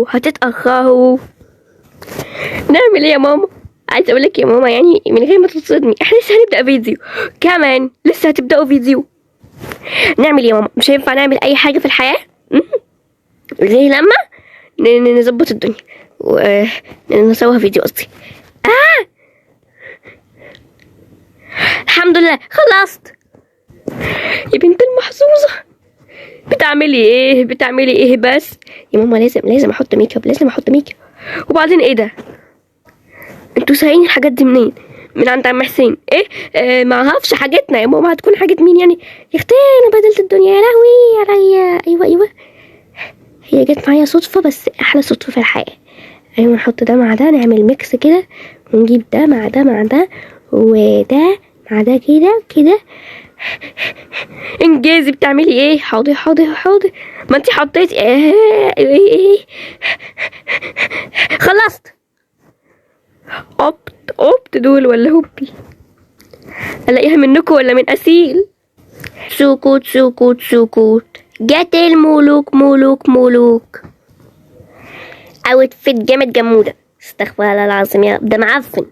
هتتأخروا. نعمل ايه يا ماما؟ عايزه اقول لك يا ماما، يعني من غير ما تتصدمي احنا لسه هنبدأ فيديو كمان، لسه هتبدأوا فيديو. نعمل ايه يا ماما؟ مش هينفع نعمل اي حاجة في الحياة زي لما نظبط الدنيا ونسويها فيديو قصدي. الحمد لله خلصت. يا بنت المحظوظة، بتعملي ايه بس يا ماما؟ لازم احط ميك اب، وبعدين ايه ده؟ انتوا سايقين الحاجات دي منين؟ من عند عم حسين؟ ايه ما اعرفش حاجتنا يا ماما، هتكون حاجة مين يعني؟ يا اختي انا بدلت الدنيا، يا لهوي عليا. ايوه هي جت معايا صدفة، بس احلى صدفة في الحياة. ايوه نحط ده مع ده، نعمل ميكس كده، ونجيب ده مع ده مع ده، وده مع ده كده. انجازي بتعملي ايه؟ حاضر. ما انتي حطيتي ايه. خلصت. قبط دول ولا هوبي؟ الاقيها منكم ولا من اسيل؟ سكوت. جت الملوك. اوتفيت جامد جمودة. استغفر الله العظيم يا رب، ده معفن.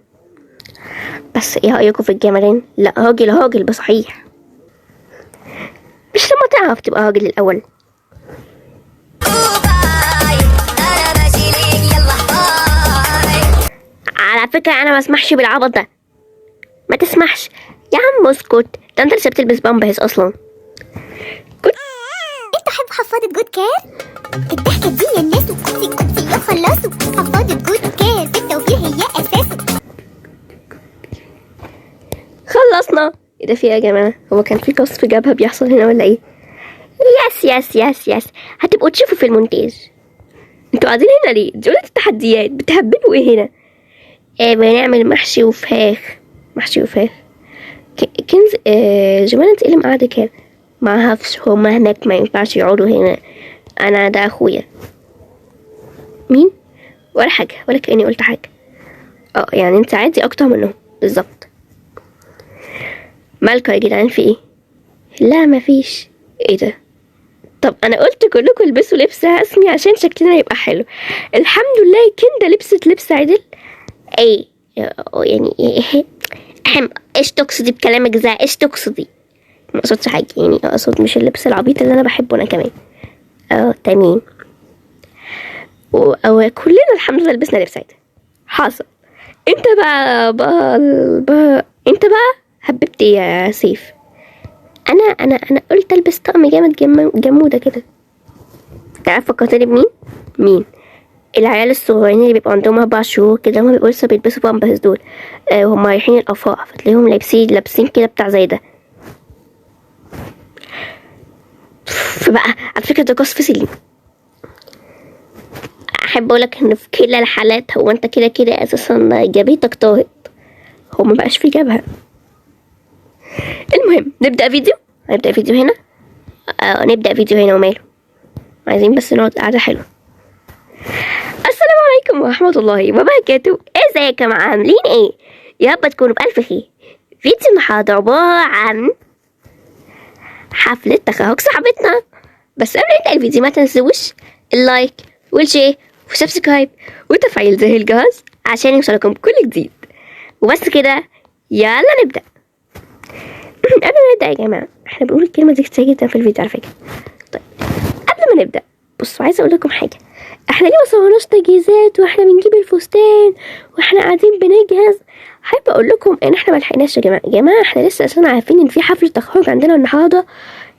بس ايه رأيكم في الجمالين؟ لا راجل بصحيح. مش لما تعرف تبقى راجل الاول. على فكرة انا ما اسمحش بالعبط ده. ما تسمحش يا عم، اسكت. ده انت لسه بتلبس بامبرز اصلا. انتوا حب حفاضة جود كير؟ الضحكة دي يا الناس كنتي خلصوا. حفاضة جود كير في التوفير هي اساسه. خلصنا. ايه ده في ايه يا جماعة؟ هو كان في قصف جبهة بيحصل هنا ولا ايه؟ يس هتبقوا تشوفوا في المونتاج. انتوا قاعدين هنا ليه؟ دي قلة التحديات، بتهببوا ايه هنا؟ بنعمل محشي وفراخ. كنز جمانة انت ايه اللي مقعدة كده؟ ما هفش، هما هناك ما ينفعش يقعدوا هنا. انا ده اخويا. مين؟ ولا حاجة، ولا كأني قلت حاجة. يعني انت عادي اكتر منهم بالظبط. مالكوا يا جدعان في ايه؟ لا مفيش. ايه ده؟ طب انا قلت كلكم البسوا لبس رسمي عشان شكلنا يبقى حلو. الحمد لله كندا لبست لبس عدل. ايه يعني ايه؟ ايش تقصدي بكلامك ده؟ ايش تقصدي؟ ما اقصدش حاجه، يعني اقصد مش اللبس العبيط اللي انا بحبه انا كمان. تمام. كلنا الحمد لله لبسنا لبس عدل. حاصل. انت انت بقى هببت يا سيف. انا قلت البس طقم جامد جمودة كده. تعرف فكرتني بمين؟ العيال الصغيرين اللي بيبقوا عندهم 4 شهور كده، هما بيبقوا لسه بيلبسوا بامبرز دول. هما رايحين الافراح، فتلاقيهم لابسين كده بتاع زي ده. فبقى على فكرة ده قصف سليم. احب اقولك ان في كلا الحالات هو انت كده اساسا جبهتك طارت، هو مبقاش في جبهة. المهم نبدأ فيديو هنا. نبدأ فيديو هنا وماله. عايزين بس نقعد قعدة حلوة. السلام عليكم ورحمة الله وبركاته. ازيكم يا جماعة، عاملين ايه؟ يا رب تكونوا بألف خير. فيديو النهاردة عبارة عن حفلة تخرج صاحبتنا. بس قبل ما نبدأ الفيديو ما تنسوش اللايك والشير وسبسكرايب وتفعيل زر الجرس عشان يوصلكم كل جديد. وبس كده، يلا نبدأ. قبل ما نبدأ يا جماعة، احنا بنقول الكلمة دي كتير جدا في الفيديو على فكرة. طيب قبل ما نبدأ، بصوا عايزة اقول لكم حاجة. احنا ليه ما صورناش تجهيزات واحنا بنجيب الفستان واحنا قاعدين بنجهز؟ حابة اقول لكم ان احنا ملحقناش يا جماعة. احنا لسه اصلا عارفين ان في حفلة تخرج عندنا النهاردة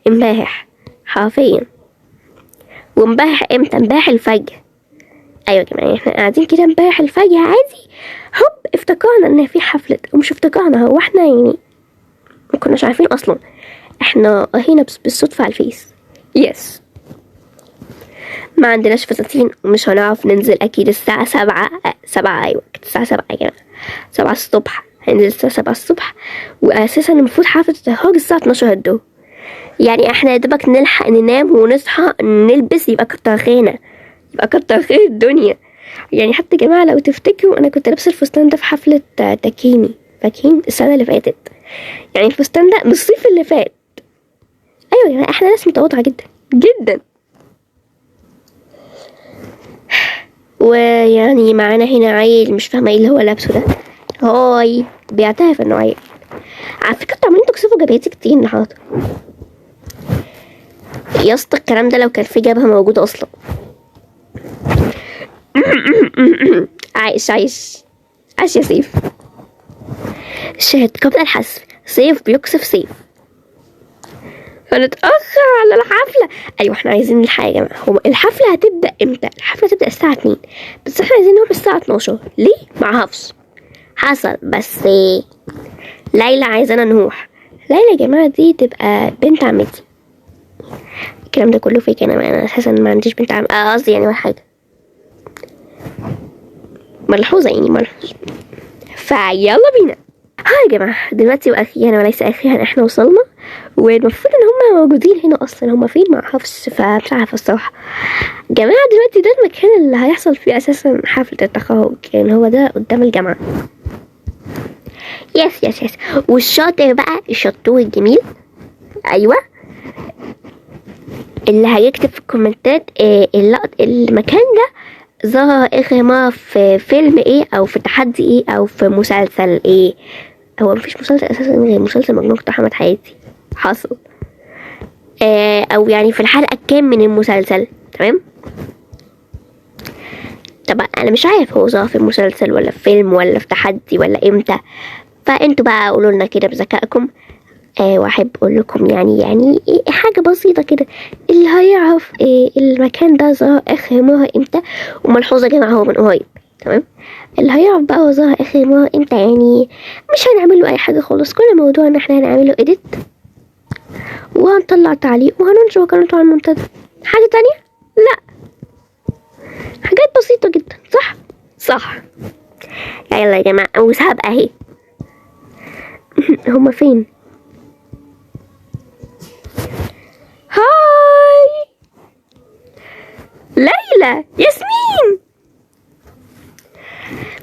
امبارح حرفيا. وامبارح امتى؟ امبارح الفجر. ايوه يا جماعة، احنا قاعدين كده امبارح الفجر عادي، هوب افتكرنا ان في حفلة. ومش افتكرنا، هو احنا يعني ما كناش عارفين اصلا. احنا هنا بالصدفة على الفيس. يس. ما عندناش فساتين ومش هنعرف ننزل اكيد الساعة 7. ايوه الساعة 7 يا جماعة، 7 الصبح. هننزل الساعة 7 الصبح، واساسا المفروض حفلة التخرج الساعة 12 الظهر. يعني احنا يا دوبك نلحق ننام ونصحى نلبس، يبقى كتر خير الدنيا. يعني حتى يا جماعة لو تفتكروا انا كنت لابسة الفستان ده في حفلة تكيني فاكين السنة اللي فاتت. يعني الفستان ده من الصيف اللي فات. ايوه يعني احنا ناس متواضعة جدا. ويعني معانا هنا عيل مش فاهمة ايه اللي هو لابسه ده. هاي بيعترف انه عيل. على فكرة انتوا عمالين تكسبوا جبهتي كتير النهارده يا اسطى. الكلام ده لو كان في جبهة موجودة اصلا. عايش عايش عايش يا سيف. شاهد قبل الحذف، سيف بيقصف سيف. هنتأخر على الحفلة. أيوة احنا عايزين الحاجة يا جماعة. هو الحفلة هتبدأ امتى؟ الحفلة هتبدأ الساعة 2 بس احنا عايزين نروح الساعة 12. ليه؟ مع حفص. حصل بس ليلى عايزانا نروح. ليلى يا جماعة دي تبقى بنت عمتي. الكلام ده كله فيك. أنا أساسا ما عنديش بنت عم قصدي يعني ولا حاجة. ملحوظة يعني ملحوظة. فيلا بينا. ها يا جماعة دلوقتي وأخيرا وليس أخيرا احنا وصلنا، والمفروض ان هم موجودين هنا اصلا. هم فين مع حفص؟ فمش عارفة الصراحة. جماعة دلوقتي ده المكان اللي هيحصل فيه اساسا حفلة التخرج، يعني هو ده قدام الجامعة. يس يس يس. والشاطر بقى الشطور الجميل ايوه اللي هيكتب في الكومنتات المكان ده ظهر اخر مرة في فيلم ايه او في تحدي ايه او في مسلسل ايه. هو مفيش مسلسل اساسا غير مسلسل مجنون بتاع احمد حياتي حصل او يعني في الحلقة كام من المسلسل. تمام. طبعا انا مش عارف هو ظهر في المسلسل ولا في فيلم ولا في تحدي ولا امتى، فانتوا بقى قولوا لنا كده بذكائكم. واحب اقول لكم يعني حاجة بسيطة كده. اللي هيعرف المكان ده ظهر اخر مرة امتى. وملحوظة يا جماعة هو من قريب. تمام. اللي هيعرف بقى هو ظهر اخر مرة امتى يعني مش هنعمل له اي حاجة خالص. كل الموضوع ان احنا هنعمله اديت وهنطلع تعليق وهننشر قناته على المنتدى. حاجة تانية؟ لا، حاجات بسيطة جدا. صح صح. يلا يا جماعة وسابقة اهي. هما فين؟ هاي ليلى ياسمين.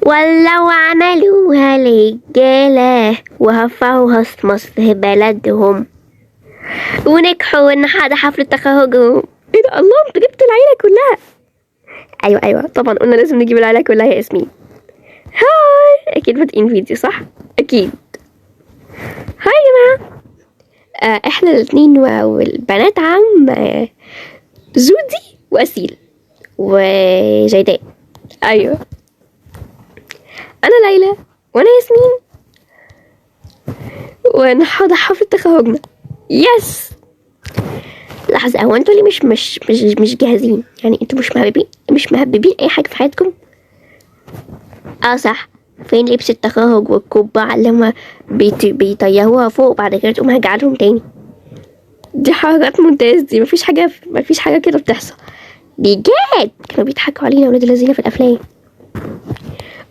ولو عملوها رجالة وهفوها في مصر بلدهم ونجحوا ان حدا حفلة تخرجهم. ايه ده؟ الله انت جبت العيلة كلها. ايوه طبعا قلنا لازم نجيب العيلة كلها يا ياسمين. هاي اكيد بادئين فيديو صح؟ اكيد. هاي يا جماعة احنا الاتنين والبنات عم جودي واسيل وجيداء. ايوه انا ليلى وانا ياسمين ونحضر حفلة تخرجنا. يس. لحظة، هو انتوا ليه مش جاهزين؟ يعني انتوا مش مهببين اي حاجة في حياتكم؟ صح. فين لبس التخرج والقبعة اللي هما بيطيروها فوق بعد كده تقوم هجعلهم تاني؟ دي حركات ممتاز. دي مفيش حاجة كده بتحصل. بجد كانوا بيضحكوا علينا ولاد الذين في الافلام.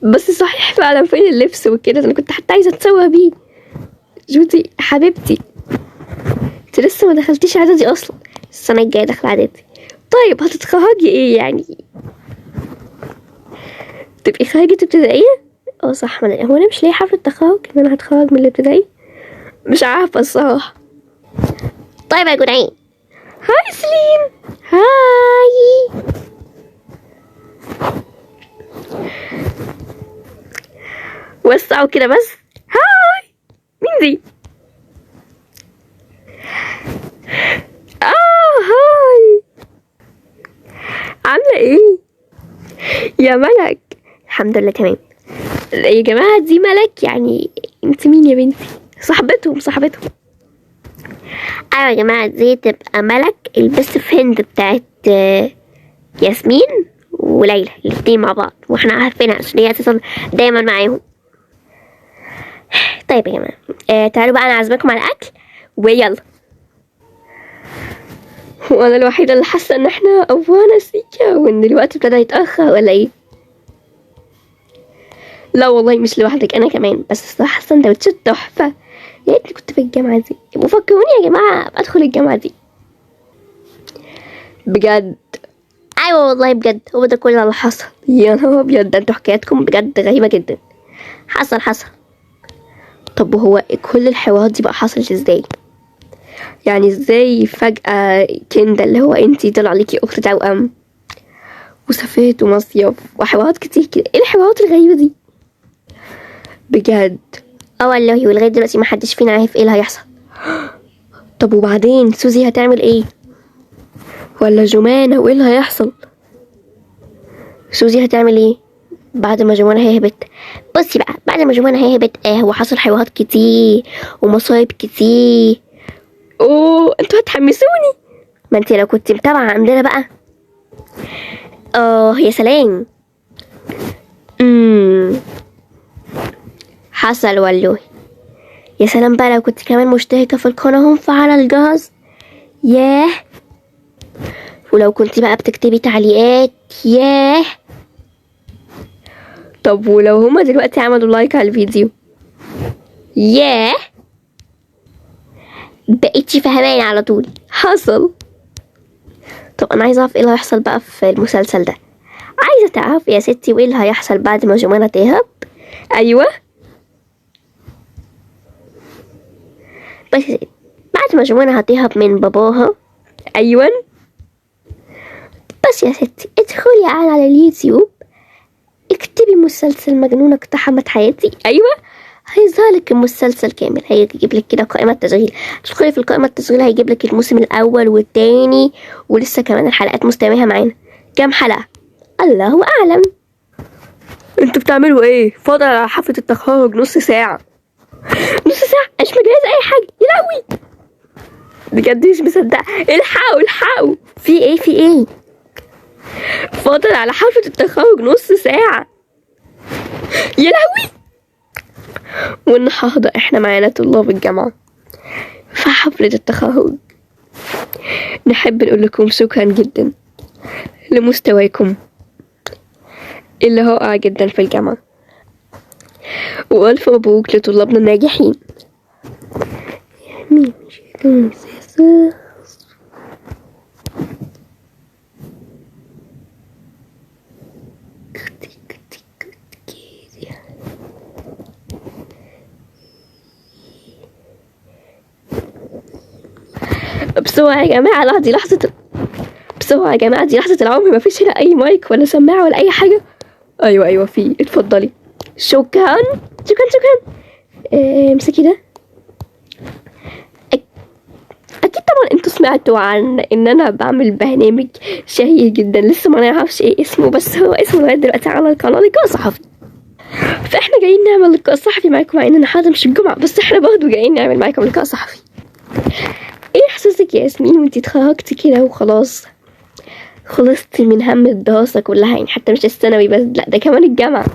بس صحيح فعلا فين اللبس وكده؟ انا كنت حتى عايزة اتصور بيه. جودي حبيبتي انت لسه ما دخلتيش اعدادي اصلا. السنة الجاية داخلة اعدادي. طيب هتتخرجي ايه يعني؟ تبقي خريجة ابتدائية؟ صح. هو انا مش لاقي حفلة تخرج ان انا هتخرج من الابتدائي. مش عارفة الصراحة. طيب يا جدعان. هاي سليم. هاي وسعوا كده بس. هاي مين دي؟ هاي عاملة ايه يا ملك؟ الحمد لله تمام. يا جماعة دي ملك يعني انت مين يا بنتي؟ صاحبتهم. ايوه يا جماعة دي تبقى ملك البست فريند بتاعت ياسمين وليلى الاتنين مع بعض، واحنا عارفينها عشان هي اساسا دايما معاهم. طيب يا جماعة تعالوا بقى انا عازمكم على الاكل ويلا. وانا الوحيدة اللي حاسة ان احنا افوانا سيكا وان الوقت ابتدى يتأخر ولا ايه؟ لا والله مش لوحدك، انا كمان. بس الصراحة سندوتشات تحفة. يا ريتني كنت في الجامعة دي. وفكروني يا جماعة ادخل الجامعة دي بجد. ايوه والله بجد هو ده كل اللي حصل. يا نهار ابيض، ده انتوا حكاياتكم بجد غريبة جدا. حصل. طب وهو كل الحوارات دي بقى حصلت ازاي؟ يعني ازاي فجأة كندا اللي هو انتي طلع ليكي اخت توأم وسافرت ومصيف وحوارات كتير كده. ايه الحوارات الغريبة دي بجد؟ والله ولغاية دلوقتي محدش فينا عارف ايه اللي هيحصل. طب وبعدين سوزي هتعمل ايه؟ ولا جمانة وايه اللي هيحصل؟ سوزي هتعمل ايه بعد ما جمانة هربت؟ بصي بقى، بعد ما جمانة هربت هو حصل حوارات كتير ومصايب كتير. اوه انتوا هتحمسوني. ما انت لو كنت متابعة عندنا بقى. يا سلام. حصل والله. يا سلام بقى لو كنت كمان مشتركة في القناة ومفعلة الجرس. ياه. ولو كنت بقى بتكتبي تعليقات. ياه. طب ولو هما دلوقتي عملوا لايك على الفيديو. ياه. بقيتي فهمان على طول. حصل. طب انا عايزه اعرف ايه اللي هيحصل بقى في المسلسل ده. عايزه تعرف يا ستي وايه اللي هيحصل بعد ما جمانة تهرب. ايوه بس بعد ما جمانة هتهرب من باباها. ايوه بس يا ستي ادخلي على اليوتيوب اكتبي مسلسل مجنونة اقتحمت حياتي. ايوه هيظهر لك المسلسل كامل، هيجيب لك كده قائمة تشغيل. تدخلي في القائمة التشغيل هيجيب لك الموسم الاول والتاني ولسه كمان الحلقات مستمرة معانا. كام حلقة الله اعلم. انتوا بتعملوا ايه؟ فاضل على حفلة التخرج نص ساعة. نص ساعة مش مجهزة اي حاجة. يا لهوي بجد مش مصدقة. الحقوا في ايه فاضل على حفلة التخرج نص ساعة. يا لهوي. والنهارده احنا معانا طلاب الجامعة في حفلة التخرج. نحب نقول لكم شكرا جدا لمستواكم اللي رائع جدا في الجامعة، والف مبروك لطلابنا الناجحين. بسرعة يا جماعة دي لحظة. بسرعة يا جماعة دي لحظة العمر. مفيش هنا أي مايك ولا سماعة ولا أي حاجة. أيوة في. اتفضلي. شكرا. امسكي ده. أكيد طبعا انتوا سمعتوا عن إن أنا بعمل برنامج شهير جدا لسه ما نعرفش ايه اسمه، بس هو اسمه لغاية دلوقتي على القناة لقاء صحفي. فاحنا جايين نعمل لقاء صحفي معاكم، مع إننا حاضر مش الجمعة، بس احنا برضه جايين نعمل معاكم لقاء صحفي. ايه احساسك يا ياسمين وانتي اتخرجتي كده وخلاص خلصتي من هم الدراسة كلها، يعني حتى مش الثانوي بس، لا ده كمان الجامعة؟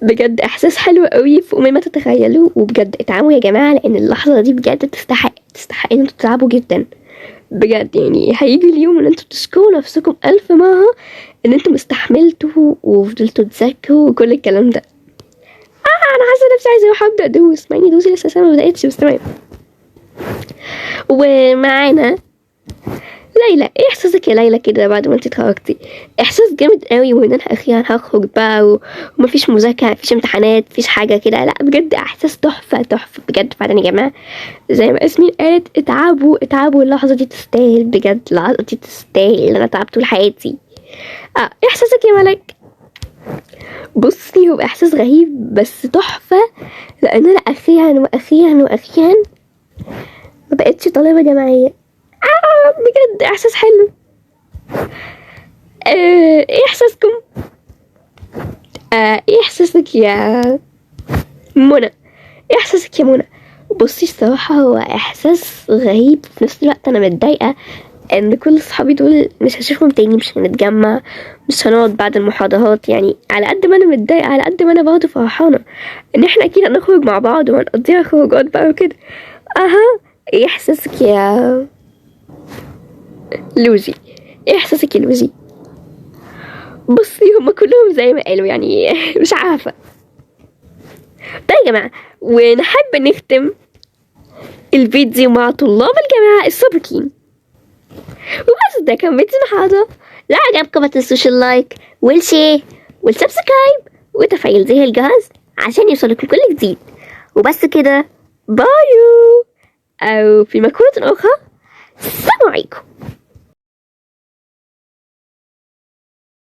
بجد احساس حلو قوي فوق ما تتخيلوا. وبجد اتعبوا يا جماعة لان اللحظة دي بجد تستحق ان انتوا تتعبوا جدا بجد. يعني هيجي اليوم ان انتوا تشكروا نفسكم 1000 مرة ان انتوا استحملتوا وفضلتوا تذاكروا وكل الكلام ده. انا حاسة نفسي عايزة اروح ابدأ ادوس، مع اني دوسي لسه ما بدأتش، بس تمام. ومعانا ليلى. ايه احساسك يا ليلى كده بعد ما انت اتخرجتي؟ احساس جامد قوي وان انا اخيرا هخرج بقى ومفيش مذاكره، مفيش امتحانات، مفيش حاجه كده. لا بجد احساس تحفه بجد فعلا يا جماعه. زي ما ياسمين قالت اتعبوا اللحظه دي تستاهل بجد. اللحظه دي تستاهل. انا تعبت طول حياتي. ايه احساسك يا ملك؟ بصي هو احساس غريب بس تحفه، لان انا اخيرا ما بقتش طالبه جامعيه. بجد احساس حلو. ايه احساسكم؟ ايه احساسك يا منى؟ ايه احساسك يا منى؟ بصي الصراحة هو احساس غريب في نفس الوقت. انا متضايقة ان كل صحابي دول مش هشوفهم تاني، مش هنتجمع، مش هنقعد بعد المحاضرات. يعني على قد ما انا متضايقة على قد ما انا برضه فرحانة ان احنا اكيد هنخرج مع بعض وهنقضيها خروجات بقى وكده. ايه احساسك يا لوزي؟ ايه احساسك يا لوزي؟ بصي هما كلهم زي ما قالوا، يعني مش عارفة. طيب يا جماعة، ونحب نختم الفيديو مع طلاب الجامعة السابقين. وبس ده كان فيديو النهارده. لو عجبكم ما تنسوش اللايك والشير والسبسكرايب وتفعيل زر الجرس عشان يوصلكم كل جديد. وبس كده، بايو. او في مقولة اخرى، السلام عليكم.